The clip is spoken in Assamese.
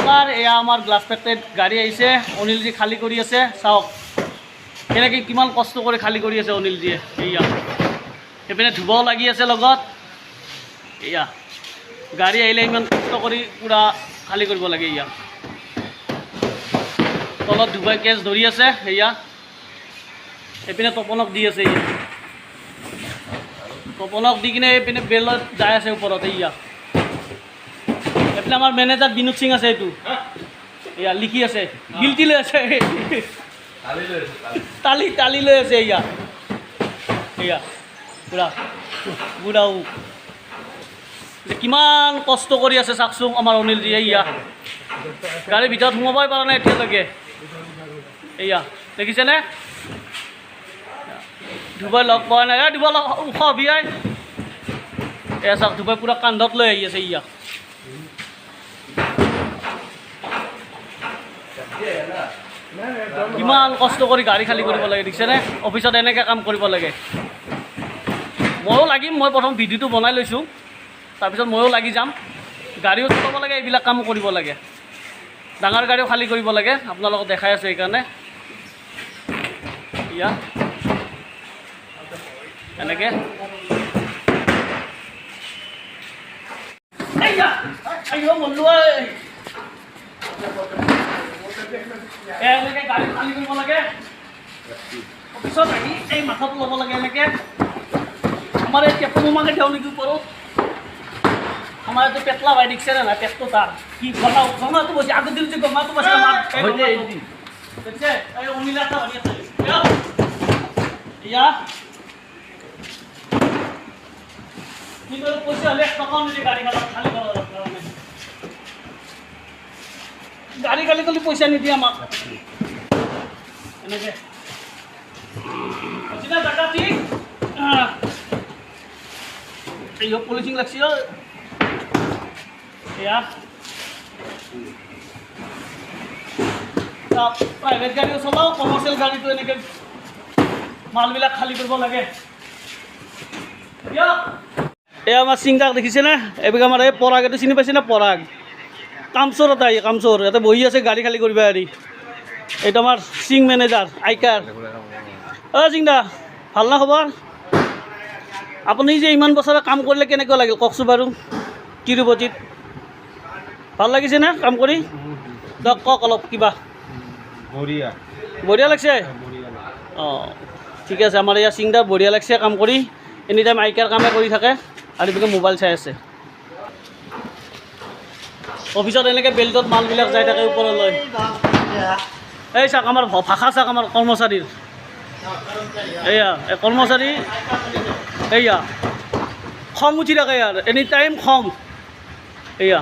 নমস্কাৰ, এয়া আমাৰ গ্লাছ ফেক্টৰীত গাড়ী আহিছে। অনিলজী খালী কৰি আছে, চাওক কেনেকৈ কিমান কষ্ট কৰি খালী কৰি আছে অনিলজীয়ে। এয়া সেইপিনে ধুবাও লাগি আছে লগত। এয়া গাড়ী আহিলে ইমান কষ্ট কৰি পূৰা খালী কৰিব লাগে। এয়া তলত ধুবাই কেছ ধৰি আছে। এয়া এইপিনে তপনক দি আছে। এয়া তপনক দি কিনে এইপিনে বেলত যাই আছে ওপৰত। এয়া এইপিনে আমাৰ মেনেজাৰ বিনোদ সিং আছে। এইটো এয়া লিখি আছে, গিল্টি লৈ আছে, তালি লৈ আছে। এয়া এয়া পুৰা বুঢ়াও কিমান কষ্ট কৰি আছে চাওকচোন আমাৰ অনিলজীয়ে। এয়া গাড়ীৰ ভিতৰত সোমাবই পৰা নাই এতিয়ালৈকে। এয়া দেখিছেনে? ধুবাই লগ পোৱা নাই। ধুবাই ওখ অভিয়াই এয়া চাওক, ধুবাই পূৰা কান্ধত লৈ আহি আছে। ইয়া কিমান কষ্ট কৰি গাড়ী খালী কৰিব লাগে দেখিছেনে? অফিচত এনেকৈ কাম কৰিব লাগে। ময়ো লাগিম, মই প্ৰথম ভিডিঅ'টো বনাই লৈছোঁ, তাৰপিছত ময়ো লাগি যাম। গাড়ীও চলাব লাগে, এইবিলাক কামো কৰিব লাগে। ডাঙৰ গাড়ীও খালী কৰিব লাগে, আপোনালোকক দেখাই আছোঁ সেইকাৰণে। ইয়া এনেকৈ এনেকৈ গাড়ী খালী কৰিব লাগে। অফিচত আহি এই মাথাটো ল'ব লাগে এনেকৈ। আমাৰ এই পেটটো নোমাকে দিওঁ নেকি ওপৰত? আমাৰ এইটো পেটলা ভাই দেখিছে না নাই? পেটটো তাৰ কি গমাটো বসে আগত দিল যে গমাটো বসে দেখিছে? এই অনিলা এটা ভাবি আছে। ইয়া কিন্তু পইচা হ'লে 1 টকাও নিদি গাড়ী খালী কৰাৰ কাৰণে। গাড়ী খালী কৰিলে পইচা নিদিয়ে আমাক এনেকৈ। জাগা ঠিক এই পলিথিন লাগছি। এয়া প্ৰাইভেট গাড়ীও চলাওঁ, কমাৰ্চিয়েল গাড়ীটো এনেকৈ মালবিলাক খালী কৰিব লাগে। এয়া আমাৰ চিংগাক দেখিছেনে? এইবিলাক আমাৰ এই পৰাগ, এইটো চিনি পাইছেনে? পৰাগ কামচোৰ এটা, কামচোৰ ইয়াতে বহি আছে গাড়ী খালী কৰিব পাৰি। এইটো আমাৰ চিং মেনেজাৰ আইকাৰ। অ' চিংদা, ভাল না খবৰ? আপুনি যে ইমান বছৰে কাম কৰিলে কেনেকুৱা লাগিল কওকচোন বাৰু? তিৰুপতিত ভাল লাগিছে নে কাম কৰি? দিয়ক কওক অলপ কিবা। বঢ়িয়া লাগছে। অঁ ঠিক আছে, আমাৰ ইয়াৰ চিংদাৰ বঢ়িয়া লাগছে কাম কৰি। এনি টাইম আইকাৰ কামে কৰি থাকে আৰু এইবিলাক মোবাইল চাই আছে। অফিচত এনেকৈ বেল্টত মালবিলাক যাই থাকে ওপৰলৈ। এই চাওক আমাৰ ভাষা চাওক আমাৰ কৰ্মচাৰীৰ। এয়া এই কৰ্মচাৰী এয়া খং উঠি থাকে ইয়াৰ, এনি টাইম খং। এয়া